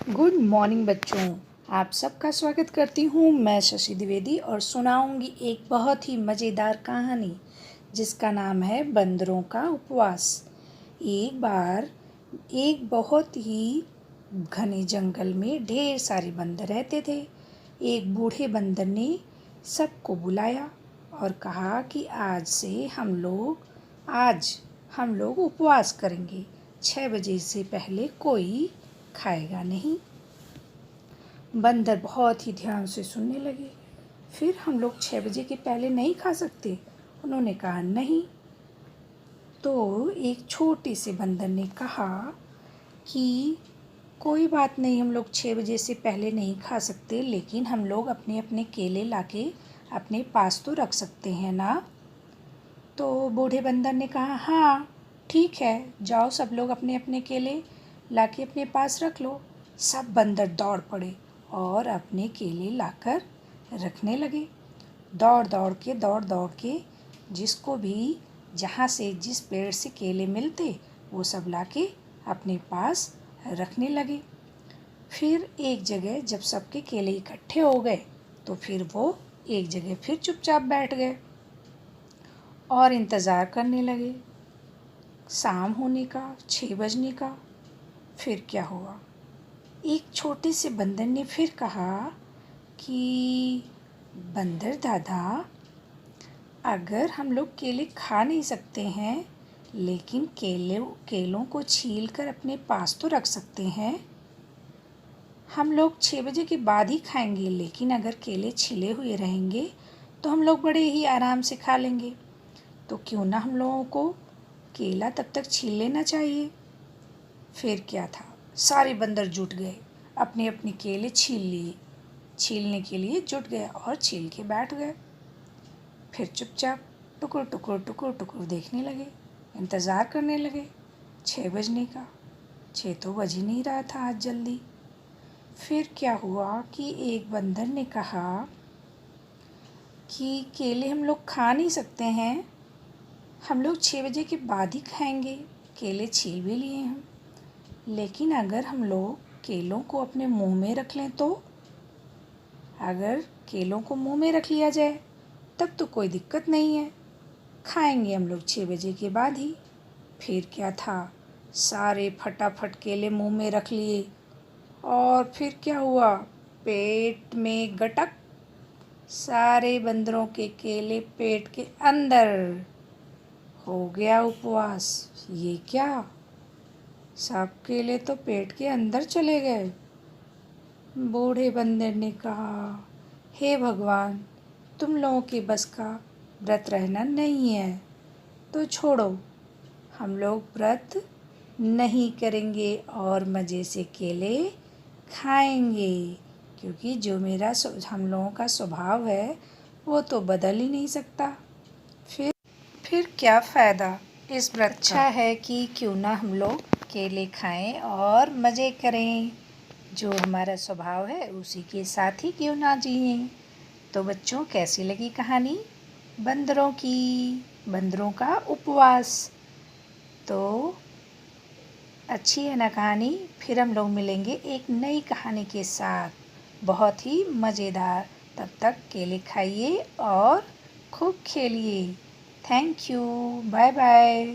Good morning बच्चों। आप सबका स्वागत करती हूँ। मैं शशि द्विवेदी और सुनाऊंगी एक बहुत ही मज़ेदार कहानी जिसका नाम है बंदरों का उपवास। एक बार एक बहुत ही घने जंगल में ढेर सारे बंदर रहते थे। एक बूढ़े बंदर ने सबको बुलाया और कहा कि आज हम लोग उपवास करेंगे। 6 बजे से पहले कोई खाएगा नहीं। बंदर बहुत ही ध्यान से सुनने लगे। फिर हम लोग 6 बजे के पहले नहीं खा सकते? उन्होंने कहा नहीं। तो एक छोटे से बंदर ने कहा कि कोई बात नहीं, हम लोग 6 बजे से पहले नहीं खा सकते, लेकिन हम लोग अपने अपने केले लाके अपने पास तो रख सकते हैं ना। तो बूढ़े बंदर ने कहा हाँ ठीक है, जाओ सब लोग अपने अपने केले लाके अपने पास रख लो। सब बंदर दौड़ पड़े और अपने केले लाकर रखने लगे। दौड़ दौड़ के जिसको भी जहाँ से जिस पेड़ से केले मिलते वो सब लाके अपने पास रखने लगे। फिर एक जगह जब सबके केले इकट्ठे हो गए तो फिर वो एक जगह फिर चुपचाप बैठ गए और इंतज़ार करने लगे शाम होने का, 6 बजने का। फिर क्या हुआ? एक छोटे से बंदर ने फिर कहा कि बंदर दादा, अगर हम लोग केले खा नहीं सकते हैं, लेकिन केलों को छील कर अपने पास तो रख सकते हैं। हम लोग 6 बजे के बाद ही खाएंगे, लेकिन अगर केले छिले हुए रहेंगे तो हम लोग बड़े ही आराम से खा लेंगे। तो क्यों ना हम लोगों को केला तब तक छील लेना चाहिए। फिर क्या था, सारे बंदर जुट गए, अपने अपने केले छीलने के लिए जुट गए और छील के बैठ गए। फिर चुपचाप टुकुर टुकुर टुकुर टुकुर देखने लगे, इंतज़ार करने लगे 6 बजने का। 6 तो बज ही नहीं रहा था आज जल्दी। फिर क्या हुआ कि एक बंदर ने कहा कि केले हम लोग खा नहीं सकते हैं, हम लोग 6 बजे के बाद ही खाएंगे। केले छील भी लिए हम, लेकिन अगर हम लोग केलों को अपने मुंह में रख लें तो? अगर केलों को मुंह में रख लिया जाए तब तो कोई दिक्कत नहीं है, खाएंगे हम लोग 6 बजे के बाद ही। फिर क्या था, सारे फटाफट केले मुंह में रख लिए और फिर क्या हुआ, पेट में गटक, सारे बंदरों के केले पेट के अंदर। हो गया उपवास। ये क्या, सब केले तो पेट के अंदर चले गए। बूढ़े बंदर ने कहा हे भगवान, तुम लोगों के बस का व्रत रहना नहीं है तो छोड़ो, हम लोग व्रत नहीं करेंगे और मज़े से केले खाएंगे, क्योंकि जो हम लोगों का स्वभाव है वो तो बदल ही नहीं सकता। फिर क्या फ़ायदा इस व्रत का? अच्छा है कि क्यों ना हम लोग केले खाएं और मज़े करें, जो हमारा स्वभाव है उसी के साथ ही क्यों ना जिएं। तो बच्चों, कैसी लगी कहानी बंदरों का उपवास? तो अच्छी है ना कहानी। फिर हम लोग मिलेंगे एक नई कहानी के साथ, बहुत ही मज़ेदार। तब तक केले खाइए और खूब खेलिए। Thank you, bye bye.